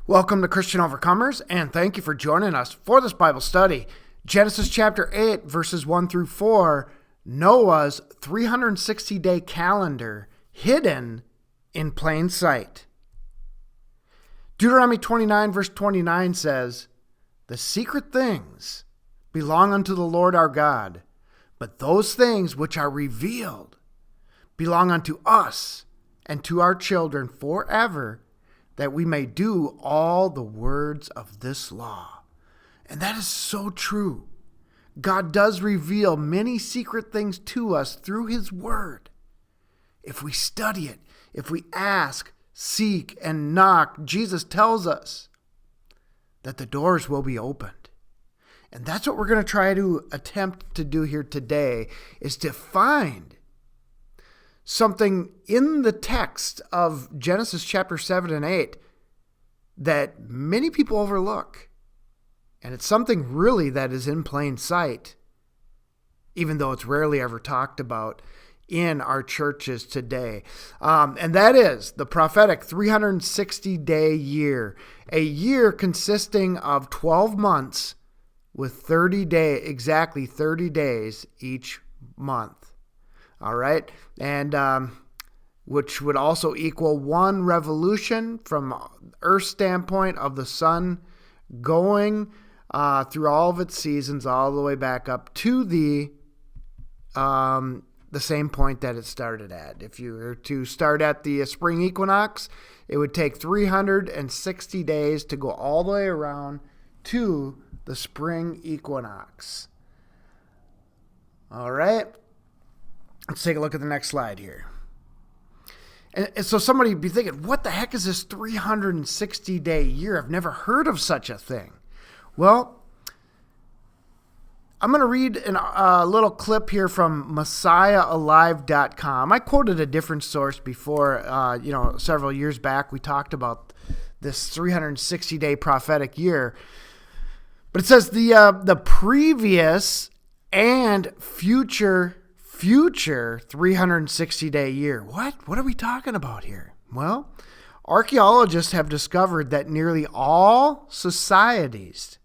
Welcome to Christian Overcomers, and thank you for joining us for this Bible study. Genesis chapter 8, verses 1 through 4, Noah's 360-day calendar hidden in plain sight. Deuteronomy 29, verse 29 says, "The secret things belong unto the Lord our God, but those things which are revealed belong unto us and to our children forever, that we may do all the words of this law." And that is so true. God does reveal many secret things to us through His Word. If we study it, if we ask, seek, and knock, Jesus tells us that the doors will be opened. And that's what we're going to try to attempt to do here today, is to find something in the text of Genesis chapter 7 and 8 that many people overlook. And it's something really that is in plain sight, even though it's rarely ever talked about in our churches today. And that is the prophetic 360-day year, a year consisting of 12 months with exactly 30 days each month. All right. And which would also equal one revolution from Earth's standpoint of the sun going through all of its seasons all the way back up to the same point that it started at. If you were to start at the spring equinox, it would take 360 days to go all the way around to the spring equinox. All right. Let's take a look at the next slide here. And so somebody would be thinking, what the heck is this 360-day year? I've never heard of such a thing. Well, I'm going to read a little clip here from MessiahAlive.com. I quoted a different source before, several years back. We talked about this 360-day prophetic year. But it says the previous and future 360-day year. What are we talking about here? Well, archaeologists have discovered that nearly all societies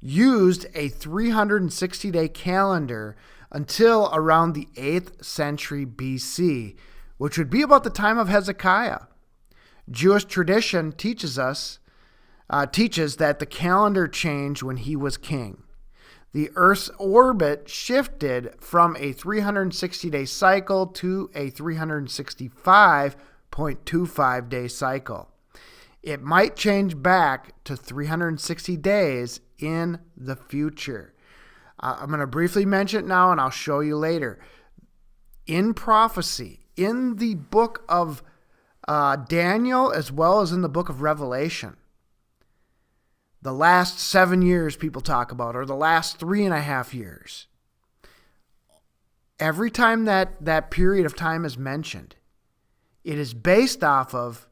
used a 360-day calendar until around the 8th century BC, which would be about the time of Hezekiah. Jewish tradition teaches that the calendar changed when he was king. The Earth's orbit shifted from a 360-day cycle to a 365.25-day cycle. It might change back to 360 days in the future. I'm going to briefly mention it now, and I'll show you later. In prophecy, in the book of Daniel, as well as in the book of Revelation, the last 7 years people talk about, or the last 3.5 years. Every time that period of time is mentioned, it is based off of,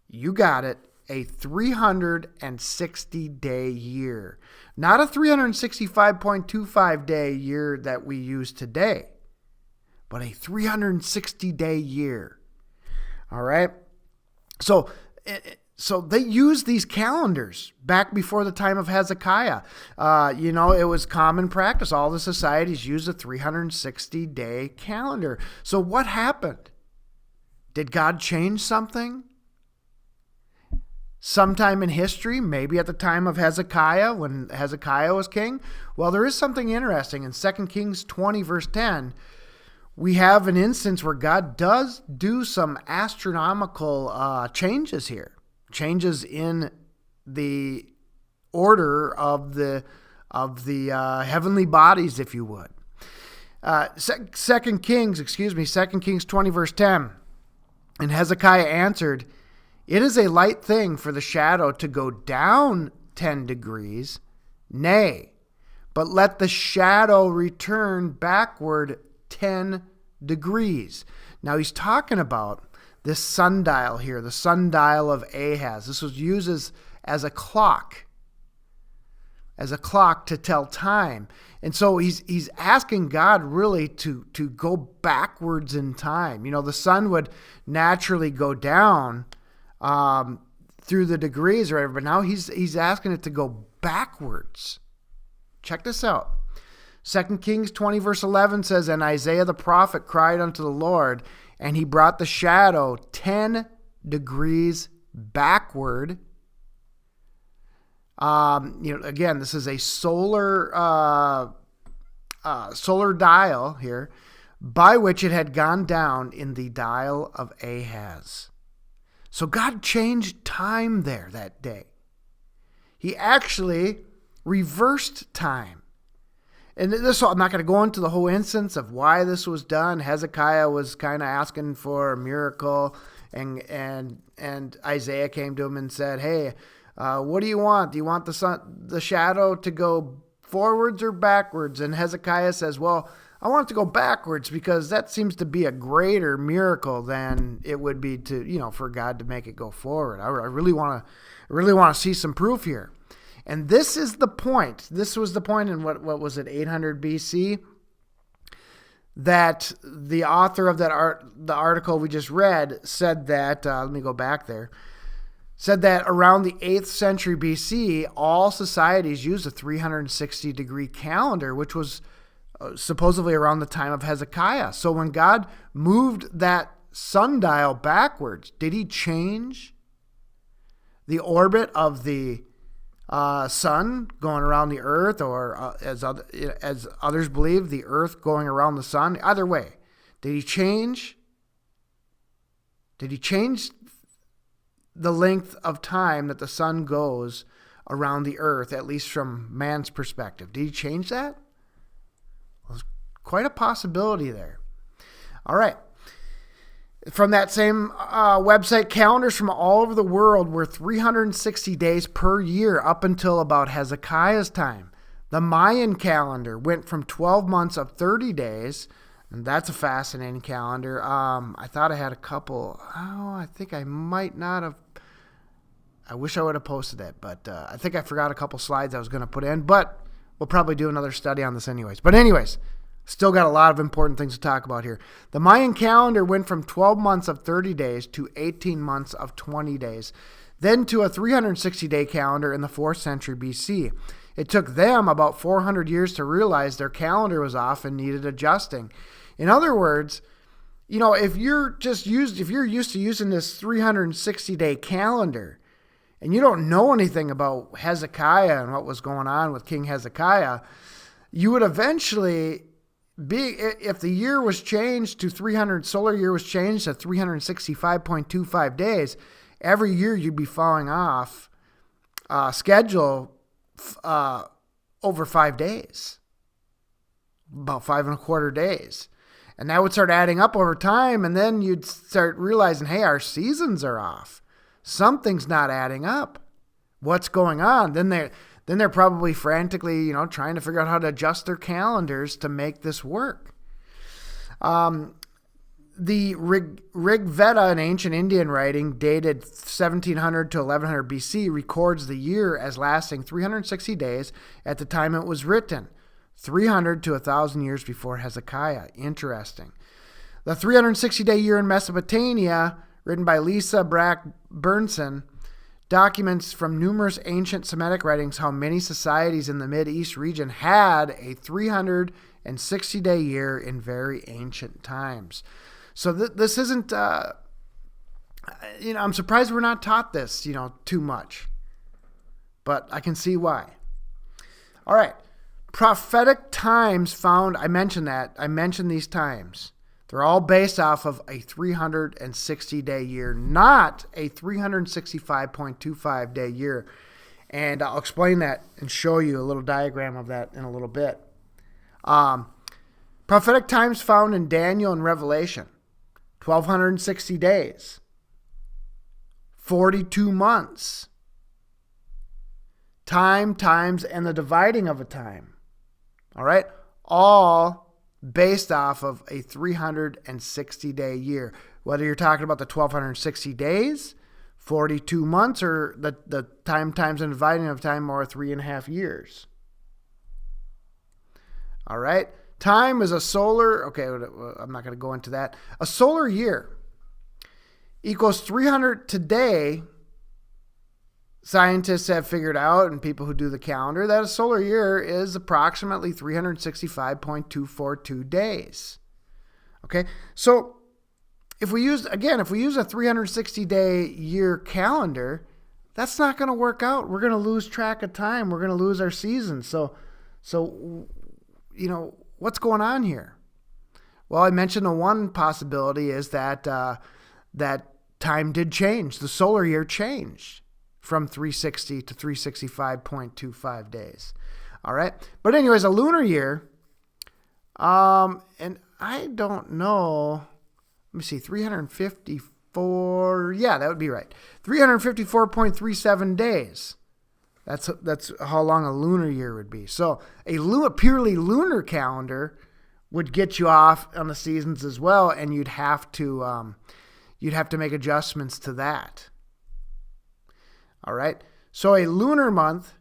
you got it, a 360-day year. Not a 365.25-day year that we use today, but a 360-day year. All right? So they used these calendars back before the time of Hezekiah. It was common practice. All the societies used a 360-day calendar. So what happened? Did God change something? Sometime in history, maybe at the time of Hezekiah, when Hezekiah was king? Well, there is something interesting. In 2 Kings 20, verse 10, we have an instance where God does do some astronomical changes here. Changes in the order of the heavenly bodies, if you would. 2 Kings 20, verse 10. And Hezekiah answered, "It is a light thing for the shadow to go down 10 degrees. Nay, but let the shadow return backward 10 degrees." Now he's talking about this sundial here, the sundial of Ahaz. This was used as a clock to tell time. And so he's asking God really to go backwards in time. The sun would naturally go down through the degrees or whatever, but now he's asking it to go backwards. Check this out. 2 Kings 20 verse 11 says, and Isaiah the prophet cried unto the Lord, and he brought the shadow 10 degrees backward. Again, this is a solar dial here, by which it had gone down in the dial of Ahaz. So God changed time there that day. He actually reversed time. And this, I'm not going to go into the whole instance of why this was done. Hezekiah was kind of asking for a miracle, and Isaiah came to him and said, hey, what do you want? Do you want the shadow to go forwards or backwards? And Hezekiah says, well, I want it to go backwards because that seems to be a greater miracle than it would be to, for God to make it go forward. I really want to see some proof here. And this is the point. This was the point in what was it, 800 BC, that the author of the article we just read said that, let me go back there, said that around the 8th century BC, all societies used a 360-degree calendar, which was supposedly around the time of Hezekiah. So when God moved that sundial backwards, did he change the orbit of the sun going around the earth, or as others believe, the earth going around the sun? Either way, did he change the length of time that the sun goes around the earth, at least from man's perspective? Did he change that? Well, there's quite a possibility there. All right. From that same website, calendars from all over the world were 360 days per year up until about Hezekiah's time. The Mayan calendar went from 12 months of 30 days, and that's a fascinating calendar. I thought I had a couple. I think I might not have. I wish I would have posted it, but I think I forgot a couple slides I was going to put in, but we'll probably do another study on this anyways. But anyways, still got a lot of important things to talk about here. The Mayan calendar went from 12 months of 30 days to 18 months of 20 days, then to a 360-day calendar in the 4th century BC. It took them about 400 years to realize their calendar was off and needed adjusting. In other words, if you're used to using this 360-day calendar and you don't know anything about Hezekiah and what was going on with King Hezekiah, you would eventually if the year was changed to solar year was changed to 365.25 days, every year you'd be falling off schedule over 5 days, about 5.25 days. And that would start adding up over time, and then you'd start realizing, hey, our seasons are off. Something's not adding up. What's going on? Then they're probably frantically, trying to figure out how to adjust their calendars to make this work. The Rig Veda, an ancient Indian writing dated 1700 to 1100 BC, records the year as lasting 360 days at the time it was written, 300 to 1,000 years before Hezekiah. Interesting. The 360-day year in Mesopotamia, written by Lisa Brack Bernson, documents from numerous ancient Semitic writings how many societies in the Mid-East region had a 360-day year in very ancient times. So this isn't, I'm surprised we're not taught this, too much. But I can see why. All right. Prophetic times found, I mentioned these times. They're all based off of a 360-day year, not a 365.25-day year. And I'll explain that and show you a little diagram of that in a little bit. Prophetic times found in Daniel and Revelation, 1,260 days, 42 months, times, and the dividing of a time. All right? All based off of a 360-day year. Whether you're talking about the 1,260 days, 42 months, or the times, and dividing of time, or 3.5 years. All right? Time is a solar, okay, I'm not going to go into that. A solar year equals 300 today scientists have figured out, and people who do the calendar, that a solar year is approximately 365.242 days. Okay, so if we use a 360-day year calendar, that's not going to work out. We're going to lose track of time. We're going to lose our seasons. So, what's going on here? Well, I mentioned the one possibility is that that time did change. The solar year changed from 360 to 365.25 days. All right. But anyways, a lunar year, and I don't know, let me see, 354, yeah, that would be right. 354.37 days. That's how long a lunar year would be. So a purely lunar calendar would get you off on the seasons as well, and you'd have to make adjustments to that. All right. So a lunar month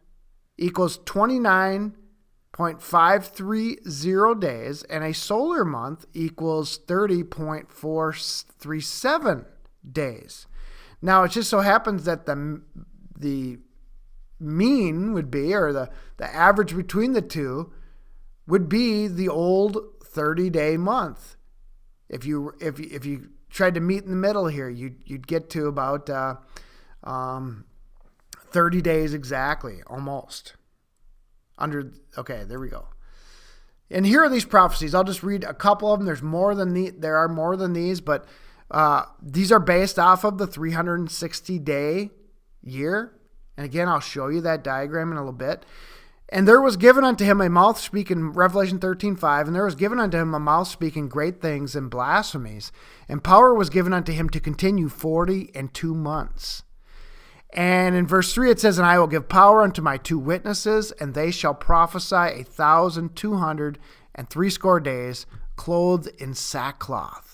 equals 29.530 days, and a solar month equals 30.437 days. Now, it just so happens that the mean would be, or the average between the two would be the old 30-day month. If you tried to meet in the middle here, you'd get to about 30 days exactly, almost. Okay, there we go. And here are these prophecies. I'll just read a couple of them. There are more than these, but these are based off of the 360-day year. And again, I'll show you that diagram in a little bit. And there was given unto him a mouth speaking, Revelation 13:5, and there was given unto him a mouth speaking great things and blasphemies. And power was given unto him to continue 40 months. And in verse 3 it says, and I will give power unto my 2 witnesses, and they shall prophesy 1,260 days, clothed in sackcloth.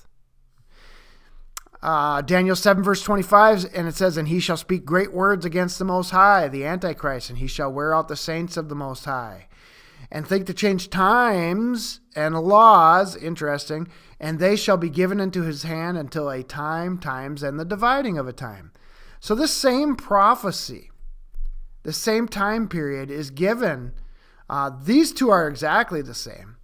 Daniel 7 verse 25, and it says, and he shall speak great words against the Most High, the Antichrist, and he shall wear out the saints of the Most High, and think to change times and laws, interesting, and they shall be given into his hand until a times, and the dividing of a time. So this same prophecy, the same time period is given. These two are exactly the same.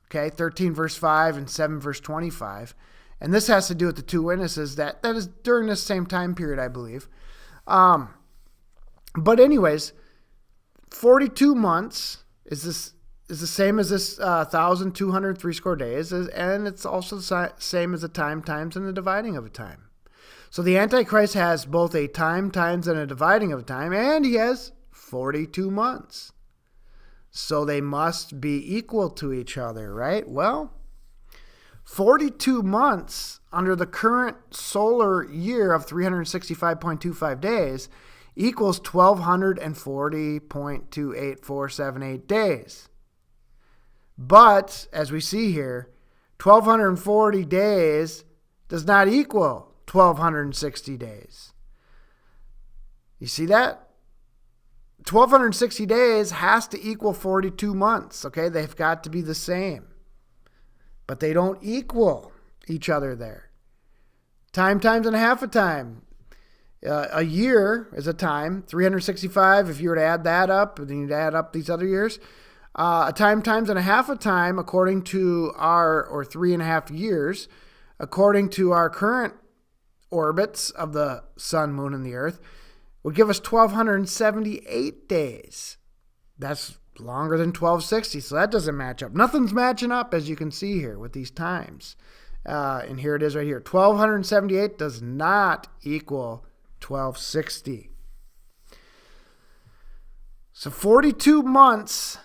Okay, 13 verse 5 and 7 verse 25. And this has to do with the 2 witnesses. That is during this same time period, I believe. But anyways, 42 months is the same as this 1,260 days. And it's also the same as the times, and the dividing of a time. So the Antichrist has both a times, and a dividing of a time, and he has 42 months. So they must be equal to each other, right? Well, 42 months under the current solar year of 365.25 days equals 1,240.28478 days. But, as we see here, 1,240 days does not equal 1,260 days. You see that? 1,260 days has to equal 42 months, okay? They've got to be the same. But they don't equal each other there. Times, and a half a time. A year is a time. 365, if you were to add that up, and then you'd add up these other years. A times, and a half a time, according to or 3.5 years, according to our current orbits of the sun, moon, and the earth, would give us 1,278 days. That's longer than 1,260, so that doesn't match up. Nothing's matching up, as you can see here with these times. And here it is right here. 1,278 does not equal 1,260. So 42 months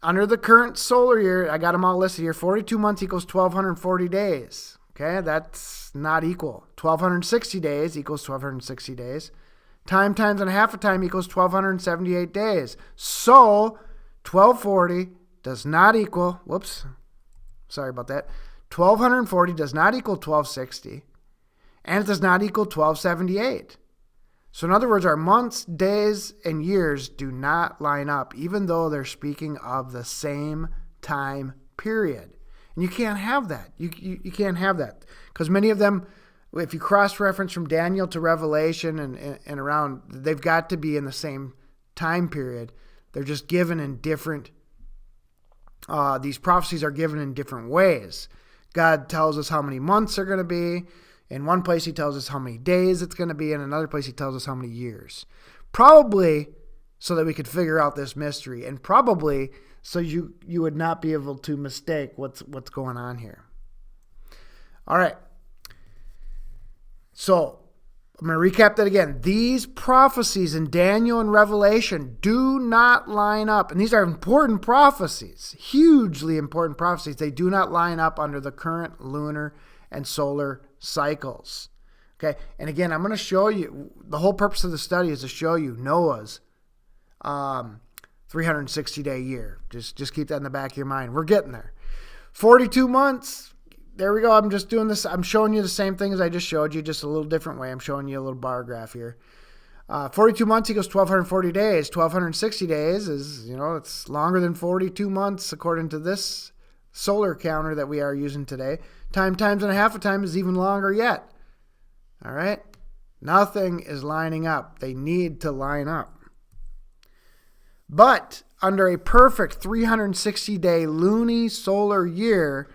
under the current solar year, I got them all listed here, 42 months equals 1,240 days. Okay, that's not equal. 1,260 days equals 1,260 days. Times, and a half a time equals 1,278 days. So 1,240 does not equal, sorry about that. 1,240 does not equal 1,260, and it does not equal 1,278. So in other words, our months, days, and years do not line up, even though they're speaking of the same time period. And you can't have that. You can't have that, because many of them if you cross-reference from Daniel to Revelation and around, they've got to be in the same time period. They're just given in different, these prophecies are given in different ways. God tells us how many months they're going to be. In one place, he tells us how many days it's going to be. In another place, he tells us how many years. Probably so that we could figure out this mystery, and probably so you would not be able to mistake what's going on here. All right. So I'm going to recap that again. These prophecies in Daniel and Revelation do not line up. And these are important prophecies, hugely important prophecies. They do not line up under the current lunar and solar cycles. Okay. And again, I'm going to show you, the whole purpose of the study is to show you Noah's 360-day year. Just keep that in the back of your mind. We're getting there. 42 months. There we go. I'm just doing this. I'm showing you the same thing as I just showed you, just a little different way. I'm showing you a little bar graph here. 42 months equals 1,240 days. 1,260 days is, it's longer than 42 months according to this solar counter that we are using today. Times and a half a time is even longer yet. All right? Nothing is lining up. They need to line up. But under a perfect 360-day luni-solar year,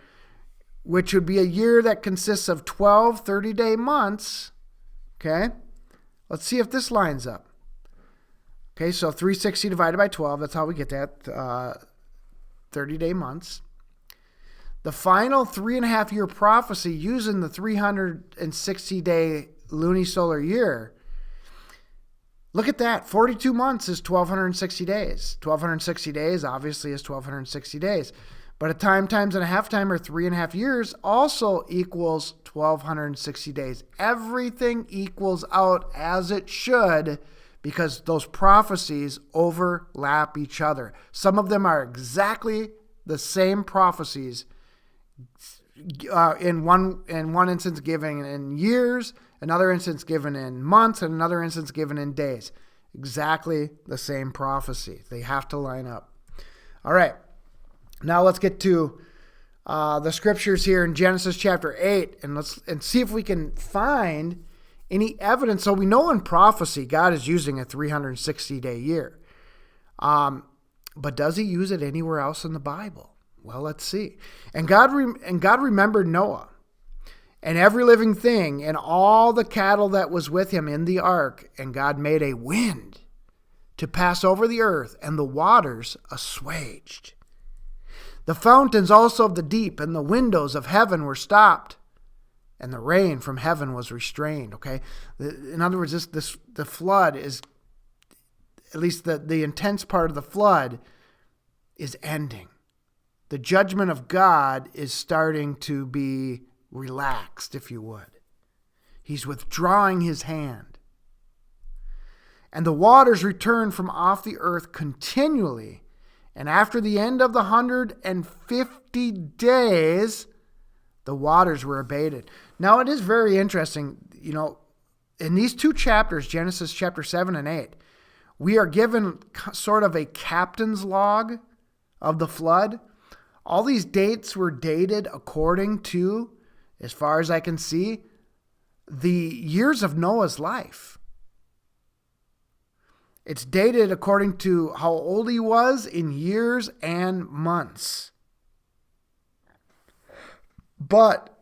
which would be a year that consists of 12 30-day months, okay? Let's see if this lines up. Okay, so 360 divided by 12, that's how we get that, 30-day months. The final 3.5-year prophecy using the 360-day lunisolar year, look at that. 42 months is 1,260 days. 1,260 days obviously is 1,260 days. But a times and a half time, or 3.5 years, also equals 1,260 days. Everything equals out as it should because those prophecies overlap each other. Some of them are exactly the same prophecies, in one instance given in years, another instance given in months, and another instance given in days. Exactly the same prophecy. They have to line up. All right. Now let's get to the scriptures here in Genesis chapter 8, and see if we can find any evidence. So we know in prophecy God is using a 360-day year. But does he use it anywhere else in the Bible? Well, let's see. And God remembered Noah and every living thing and all the cattle that was with him in the ark, and God made a wind to pass over the earth, and the waters assuaged. The fountains also of the deep and the windows of heaven were stopped, and the rain from heaven was restrained. Okay, in other words, the flood is, at least the intense part of the flood is ending. The judgment of God is starting to be relaxed, if you would. He's withdrawing his hand. And the waters returned from off the earth continually. And after the end of the 150 days, the waters were abated. Now, it is very interesting, in these two chapters, Genesis chapter 7 and 8, we are given sort of a captain's log of the flood. All these dates were dated according to, as far as I can see, the years of Noah's life. It's dated according to how old he was in years and months. But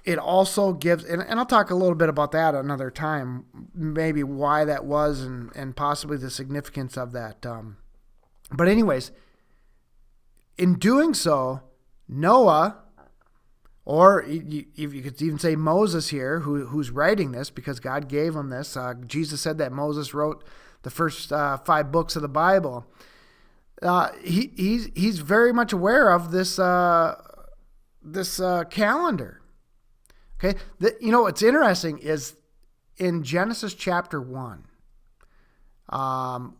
it also gives, and I'll talk a little bit about that another time, maybe why that was and possibly the significance of that. But anyways, in doing so, Noah, or you could even say Moses here, who's writing this because God gave him this. Jesus said that Moses wrote the first 5 books of the Bible. He's very much aware of this calendar. Okay, what's interesting is in Genesis chapter 1,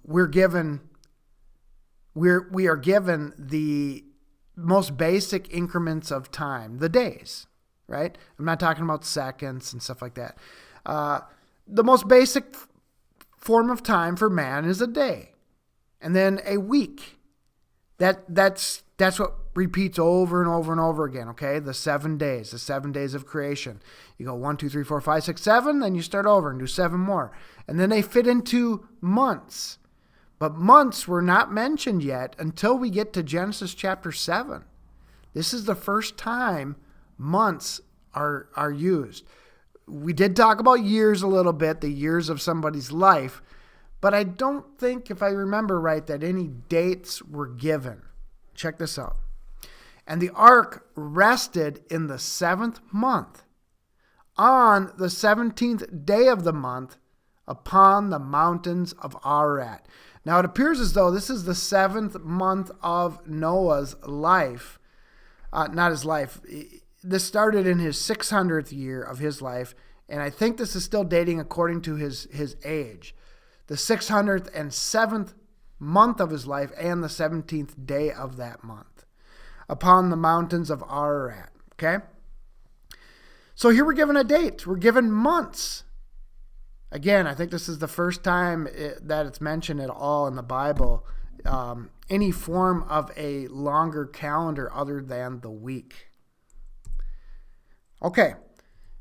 we are given the most basic increments of time, the days, right? I'm not talking about seconds and stuff like that. The most basic form of time for man is a day, and then a week. That's what repeats over and over and over again, okay? The 7 days of creation. You go 1, 2, 3, 4, 5, 6, 7, then you start over and do 7 more. And then they fit into months. But months were not mentioned yet until we get to Genesis chapter 7. This is the first time months are used. We did talk about years a little bit, the years of somebody's life, but I don't think, if I remember right, that any dates were given. Check this out. And the ark rested in the 7th month, on the 17th day of the month, upon the mountains of Ararat. Now it appears as though this is the 7th month of Noah's life. Not his life. This started in his 600th year of his life, and I think this is still dating according to his age. The 607th month of his life and the 17th day of that month, upon the mountains of Ararat. Okay? So here we're given a date. We're given months. Again, I think this is the first time that it's mentioned at all in the Bible, any form of a longer calendar other than the week. Okay,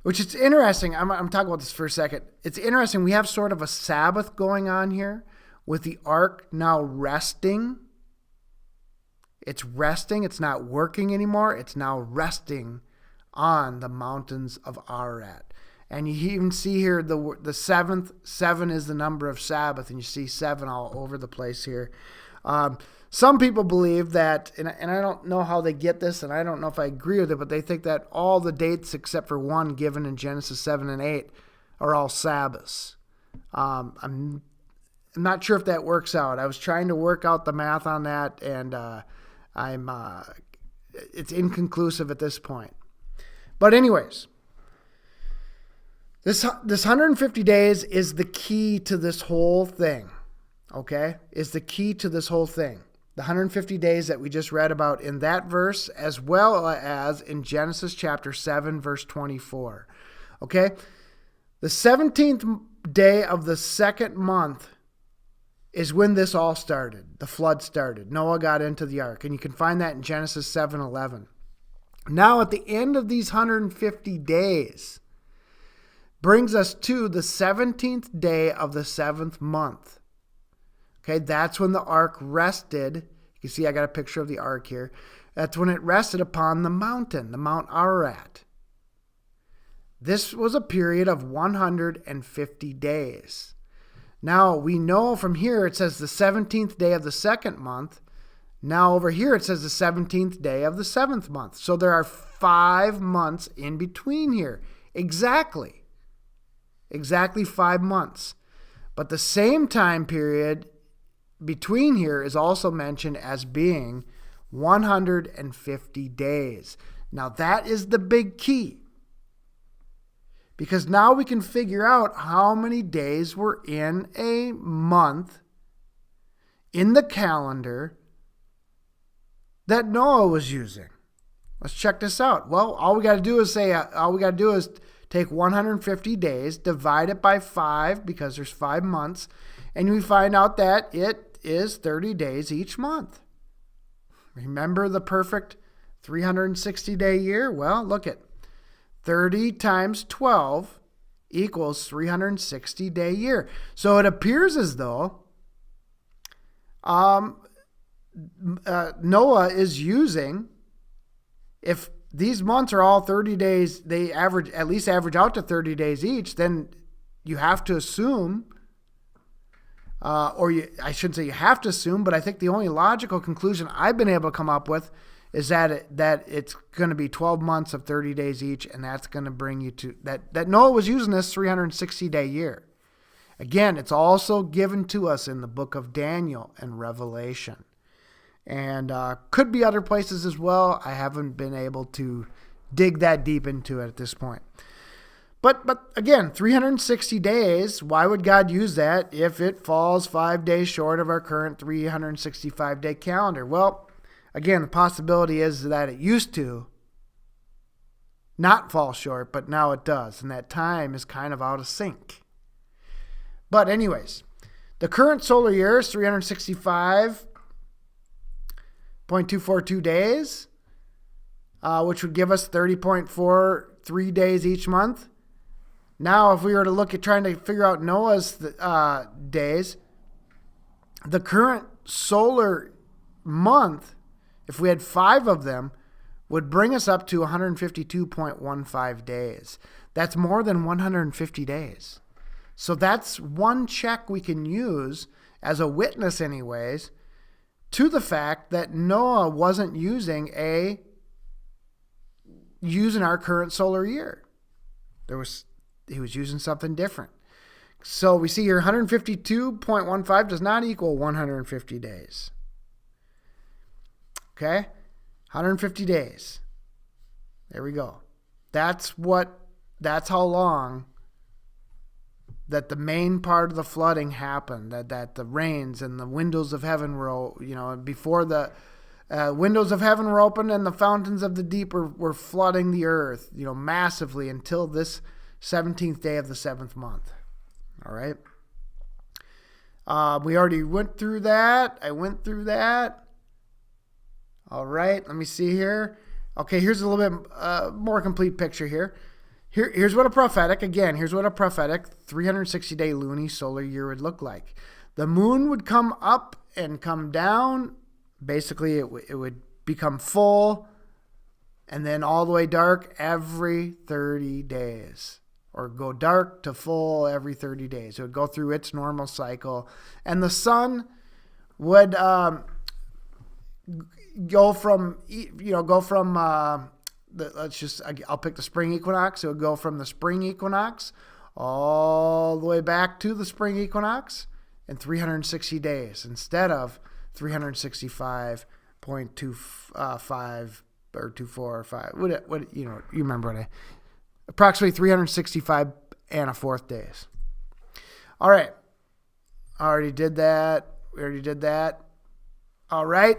which is interesting. I'm talking about this for a second. It's interesting. We have sort of a Sabbath going on here with the ark now resting. It's resting. It's not working anymore. It's now resting on the mountains of Ararat. And you even see here the 7th, 7 is the number of Sabbath, and you see 7 all over the place here. Some people believe that, and I don't know how they get this, and I don't know if I agree with it, but they think that all the dates except for one given in Genesis 7 and 8 are all Sabbaths. I'm not sure if that works out. I was trying to work out the math on that, and it's inconclusive at this point. But anyways, this 150 days is the key to this whole thing, okay? Is the key to this whole thing. The 150 days that we just read about in that verse, as well as in Genesis chapter 7, verse 24, okay? The 17th day of the 2nd month is when this all started. The flood started. Noah got into the ark, and you can find that in Genesis 7:11. Now, at the end of these 150 days, brings us to the 17th day of the 7th month. Okay, that's when the ark rested. You can see I got a picture of the ark here. That's when it rested upon the mountain, the Mount Ararat. This was a period of 150 days. Now, we know from here it says the 17th day of the 2nd month. Now, over here it says the 17th day of the 7th month. So there are 5 months in between here. Exactly 5 months. But the same time period between here is also mentioned as being 150 days. Now that is the big key. Because now we can figure out how many days were in a month in the calendar that Noah was using. Let's check this out. Well, all we got to do is take 150 days, divide it by 5 because there's 5 months, and we find out that it is 30 days each month. Remember the perfect 360-day year? Well, look at 30 times 12 equals 360-day year. So it appears as though Noah is using, if these months are all 30 days, they at least average out to 30 days each, then you have to assume, I shouldn't say you have to assume, but I think the only logical conclusion I've been able to come up with is that it's going to be 12 months of 30 days each, and that's going to bring you to, that Noah was using this 360-day year. Again, it's also given to us in the book of Daniel and Revelation. And could be other places as well. I haven't been able to dig that deep into it at this point. But again, 360 days, why would God use that if it falls 5 days short of our current 365-day calendar? Well, again, the possibility is that it used to not fall short, but now it does. And that time is kind of out of sync. But anyways, the current solar year is 365 0.242 days, which would give us 30.43 days each month. Now, if we were to look at trying to figure out Noah's days, the current solar month, if we had 5 of them, would bring us up to 152.15 days. That's more than 150 days. So that's one check we can use as a witness anyways to the fact that Noah wasn't using our current solar year. He was using something different. So we see here 152.15 does not equal 150 days. Okay? 150 days. There we go. That's how long that the main part of the flooding happened, that the rains and the windows of heaven were, before the windows of heaven were opened and the fountains of the deep were flooding the earth, massively until this 17th day of the 7th month. All right. We already went through that. I went through that. All right. Let me see here. Okay. Here's a little bit more complete picture here. Here's what a prophetic 360-day loony solar year would look like. The moon would come up and come down. Basically, it would become full and then all the way dark every 30 days. Or go dark to full every 30 days. It would go through its normal cycle. And the sun would go from I'll pick the spring equinox. It would go from the spring equinox all the way back to the spring equinox in 360 days instead of 365.25 or 24 or 5. You remember what approximately 365 and a fourth days. All right. We already did that. All right.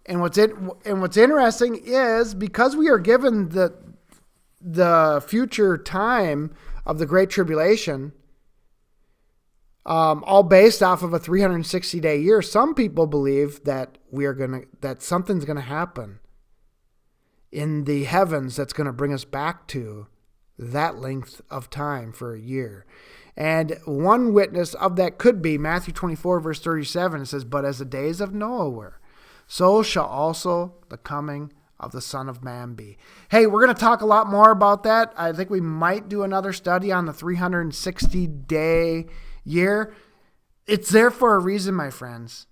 And what's interesting is because we are given the future time of the Great Tribulation, all based off of a 360-day year, some people believe that that something's gonna happen in the heavens that's gonna bring us back to that length of time for a year. And one witness of that could be Matthew 24, verse 37. It says, "But as the days of Noah were, so shall also the coming of the Son of Man be." Hey, we're going to talk a lot more about that. I think we might do another study on the 360-day year. It's there for a reason, my friends.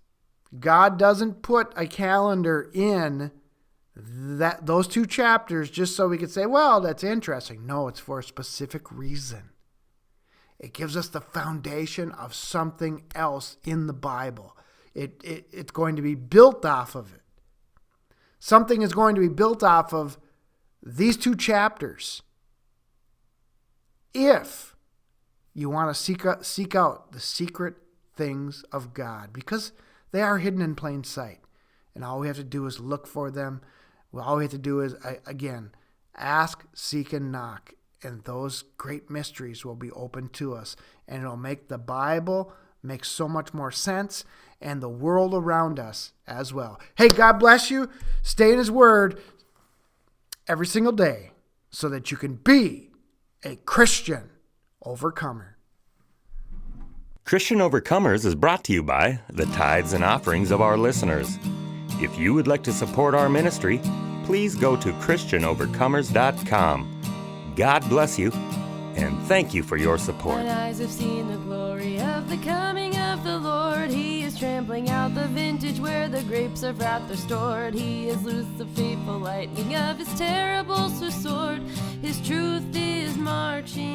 God doesn't put a calendar in those 2 chapters just so we could say, well, that's interesting. No, it's for a specific reason. It gives us the foundation of something else in the Bible. It's going to be built off of it. Something is going to be built off of these 2 chapters. If you want to seek out the secret things of God, because they are hidden in plain sight. And all we have to do is look for them. All we have to do is, again, ask, seek, and knock. And those great mysteries will be open to us. And it'll make the Bible make so much more sense and the world around us as well. Hey, God bless you. Stay in His Word every single day so that you can be a Christian overcomer. Christian Overcomers is brought to you by the tithes and offerings of our listeners. If you would like to support our ministry, please go to ChristianOvercomers.com. God bless you, and thank you for your support. Mine eyes have seen the glory of the coming of the Lord. He is trampling out the vintage where the grapes of wrath are stored. He has loosed the fateful lightning of His terrible sword. His truth is marching